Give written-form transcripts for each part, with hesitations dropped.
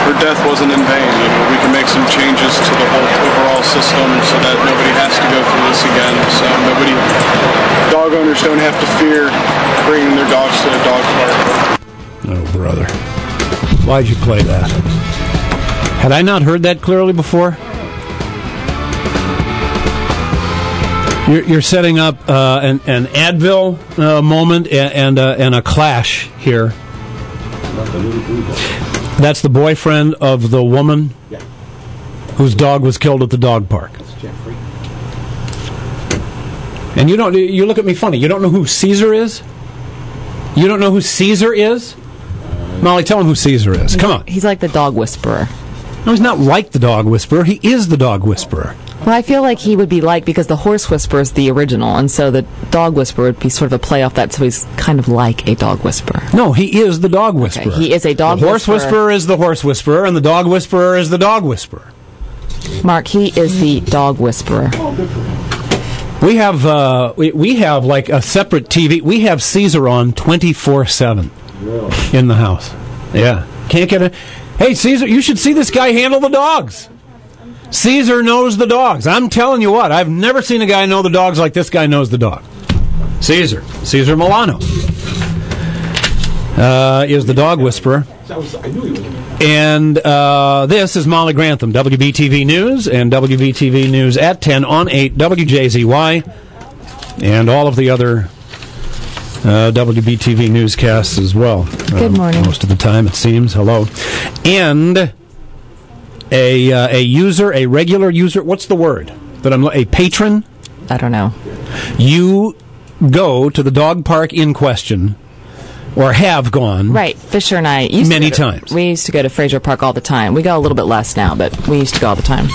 her death wasn't in vain. We can make some changes to the whole overall system so that nobody has to go through this again. So dog owners don't have to fear bringing their dogs to the dog park. Oh, brother. Why'd you play that? Had I not heard that clearly before? You're setting up an Advil moment and a clash here. That's the boyfriend of the woman whose dog was killed at the dog park. And you look at me funny. You don't know who Caesar is? You don't know who Caesar is? Molly, tell him who Caesar is. Come on. He's like the dog whisperer. No, he's not like the dog whisperer. He is the dog whisperer. Well, I feel like he would be like, because the horse whisperer is the original, and so the dog whisperer would be sort of a play off that, so he's kind of like a dog whisperer. No, he is the dog whisperer. Okay, he is a dog whisperer. The horse whisperer is the horse whisperer, and the dog whisperer is the dog whisperer. Mark, he is the dog whisperer. We have we have like a separate TV. We have Caesar on 24/7 in the house. Yeah, can't get it. Hey, Caesar, you should see this guy handle the dogs. Caesar knows the dogs. I'm telling you what, I've never seen a guy know the dogs like this guy knows the dog. Caesar Milano is the dog whisperer. And this is Molly Grantham, WBTV News, and WBTV News at 10 on 8, WJZY, and all of the other WBTV newscasts as well. Good morning. Most of the time, it seems. Hello. And a user, a regular user, what's the word? A patron? I don't know. You go to the dog park in question, or have gone. Right. Fisher and I many times. We used to go to Fraser Park all the time. We go a little bit less now, but we used to go all the time.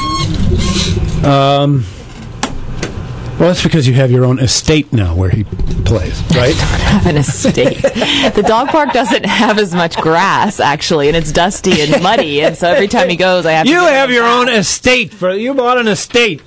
Well, that's because you have your own estate now where he plays, right? I don't have an estate. The dog park doesn't have as much grass, actually, and it's dusty and muddy, and so every time he goes, I have to... You have your own estate. You bought an estate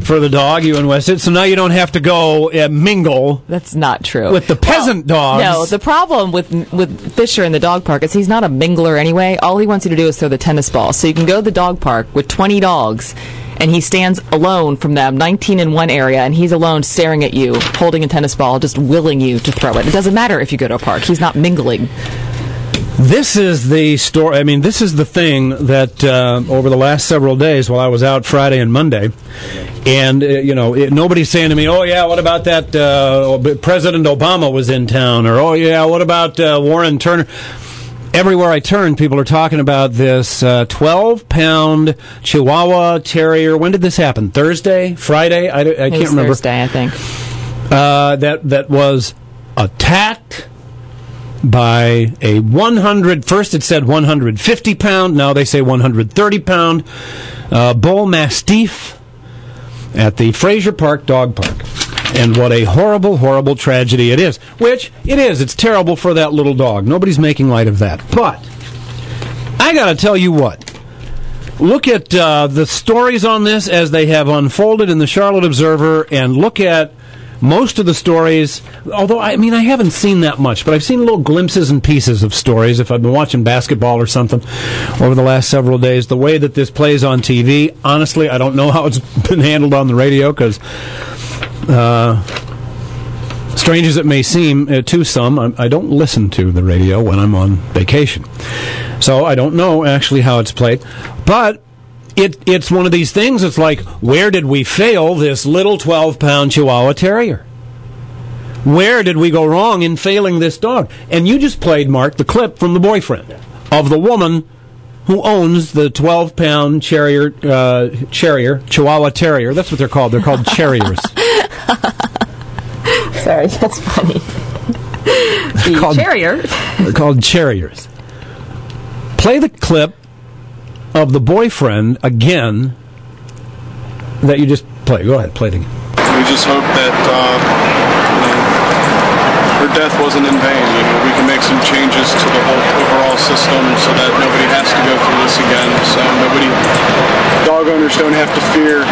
for the dog you invested, so now you don't have to go mingle. That's not true. With the peasant dogs. No, the problem with Fisher in the dog park is he's not a mingler anyway. All he wants you to do is throw the tennis ball. So you can go to the dog park with 20 dogs, and he stands alone from them, 19 in one area, and he's alone staring at you, holding a tennis ball, just willing you to throw it. It doesn't matter if you go to a park. He's not mingling. This is the story. I mean, this is the thing that over the last several days, while I was out Friday and Monday, and nobody's saying to me, "Oh yeah, what about that? President Obama was in town," or "Oh yeah, what about Warren Turner?" Everywhere I turn, people are talking about this 12-pound Chihuahua Terrier. When did this happen? Thursday? Friday? I can't remember. Thursday, I think. That was attacked by a 100, first it said 150-pound, now they say 130-pound bull mastiff at the Fraser Park Dog Park. And what a horrible, horrible tragedy it is. Which, it is. It's terrible for that little dog. Nobody's making light of that. But, I gotta tell you what. Look at the stories on this as they have unfolded in the Charlotte Observer, and look at most of the stories, although, I haven't seen that much, but I've seen little glimpses and pieces of stories if I've been watching basketball or something over the last several days. The way that this plays on TV, honestly, I don't know how it's been handled on the radio, because strange as it may seem to some, I don't listen to the radio when I'm on vacation. So I don't know actually how it's played. But it's one of these things, it's like, where did we fail this little 12-pound Chihuahua Terrier? Where did we go wrong in failing this dog? And you just played, Mark, the clip from the boyfriend of the woman who owns the 12-pound Chihuahua Terrier. That's what they're called. They're called Terriers. Sorry, that's funny. Terrier. They're called Terriers. Play the clip of the boyfriend again that you just played. Go ahead, play it again. We just hope that her death wasn't in vain. We can make some changes to the whole overall system so that nobody has to go through this again. So dog owners don't have to fear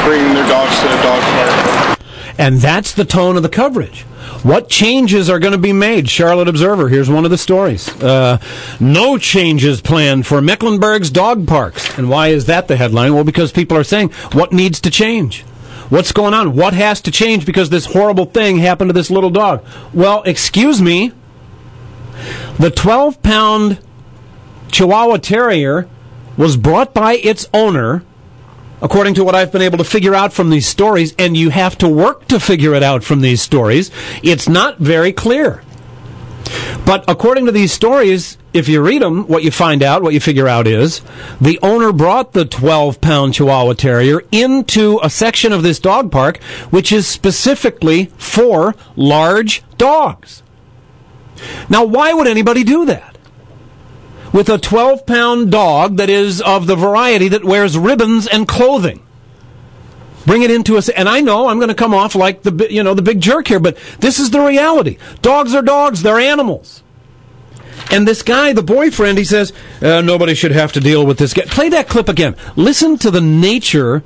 bringing their dogs to the dog park. And that's the tone of the coverage. What changes are going to be made? Charlotte Observer, here's one of the stories. No changes planned for Mecklenburg's dog parks. And why is that the headline? Well, because people are saying, what needs to change? What's going on? What has to change because this horrible thing happened to this little dog? Well, excuse me. The 12-pound Chihuahua Terrier was brought by its owner, according to what I've been able to figure out from these stories, and you have to work to figure it out from these stories. It's not very clear. But according to these stories, if you read them, what you find out, what you figure out is, the owner brought the 12-pound Chihuahua Terrier into a section of this dog park, which is specifically for large dogs. Now, why would anybody do that? With a 12-pound dog that is of the variety that wears ribbons and clothing. Bring it into us, and I know I'm going to come off like the big jerk here, but this is the reality. Dogs are dogs; they're animals. And this guy, the boyfriend, he says nobody should have to deal with this guy. Play that clip again. Listen to the nature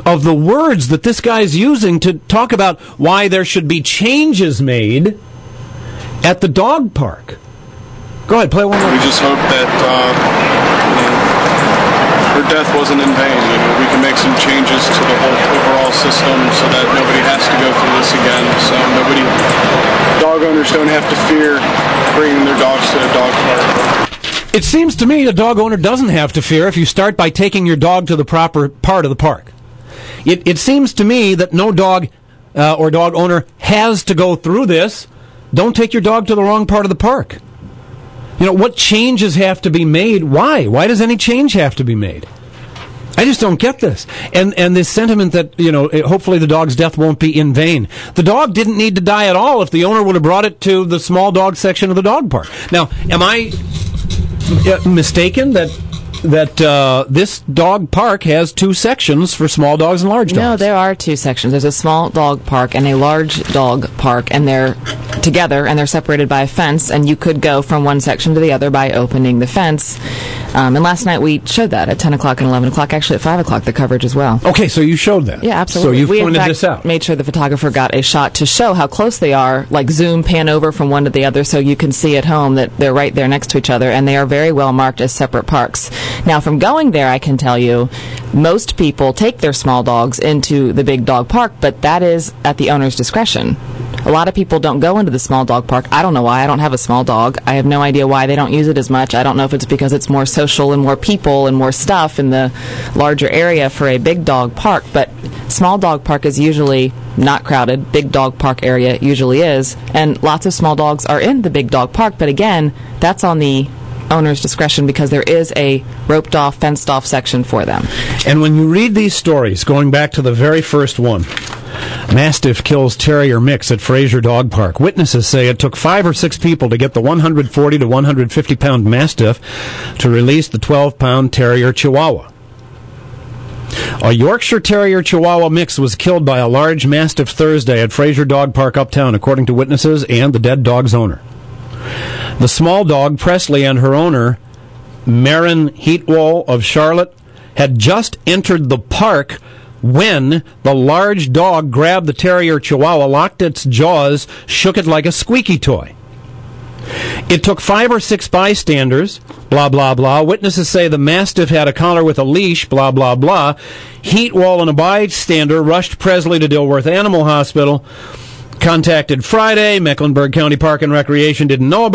of the words that this guy's using to talk about why there should be changes made at the dog park. Go ahead, play one more. We just hope that her death wasn't in vain. We can make some changes to the whole overall system so that nobody has to go through this again. So dog owners don't have to fear bringing their dogs to a dog park. It seems to me a dog owner doesn't have to fear if you start by taking your dog to the proper part of the park. It seems to me that no dog or dog owner has to go through this. Don't take your dog to the wrong part of the park. What changes have to be made? Why? Why does any change have to be made? I just don't get this. And this sentiment that, hopefully the dog's death won't be in vain. The dog didn't need to die at all if the owner would have brought it to the small dog section of the dog park. Now, am I mistaken that this dog park has two sections for small dogs and large dogs? No, there are two sections. There's a small dog park and a large dog park, and they're together and they're separated by a fence, and you could go from one section to the other by opening the fence. And last night we showed that at 10 o'clock and 11 o'clock, actually at 5 o'clock, the coverage as well. Okay, so you showed that. Yeah, absolutely. So you've we, pointed in fact, this out. Made sure the photographer got a shot to show how close they are, like zoom, pan over from one to the other so you can see at home that they're right there next to each other, and they are very well marked as separate parks. Now, from going there, I can tell you, most people take their small dogs into the big dog park, but that is at the owner's discretion. A lot of people don't go into the small dog park. I don't know why. I don't have a small dog. I have no idea why they don't use it as much. I don't know if it's because it's more social and more people and more stuff in the larger area for a big dog park, but small dog park is usually not crowded. Big dog park area usually is, and lots of small dogs are in the big dog park, but again, that's on the owner's discretion because there is a roped off, fenced off section for them. And when you read these stories, going back to the very first one, Mastiff kills Terrier mix at Fraser Dog Park. Witnesses say it took 5 or 6 people to get the 140 to 150 pound Mastiff to release the 12-pound Terrier Chihuahua. A Yorkshire Terrier Chihuahua mix was killed by a large Mastiff Thursday at Fraser Dog Park uptown, according to witnesses and the dead dog's owner. The small dog, Presley, and her owner, Marin Heatwall of Charlotte, had just entered the park when the large dog grabbed the Terrier Chihuahua, locked its jaws, shook it like a squeaky toy. It took 5 or 6 bystanders, blah, blah, blah. Witnesses say the Mastiff had a collar with a leash, blah, blah, blah. Heatwall and a bystander rushed Presley to Dilworth Animal Hospital. Contacted Friday. Mecklenburg County Park and Recreation didn't know about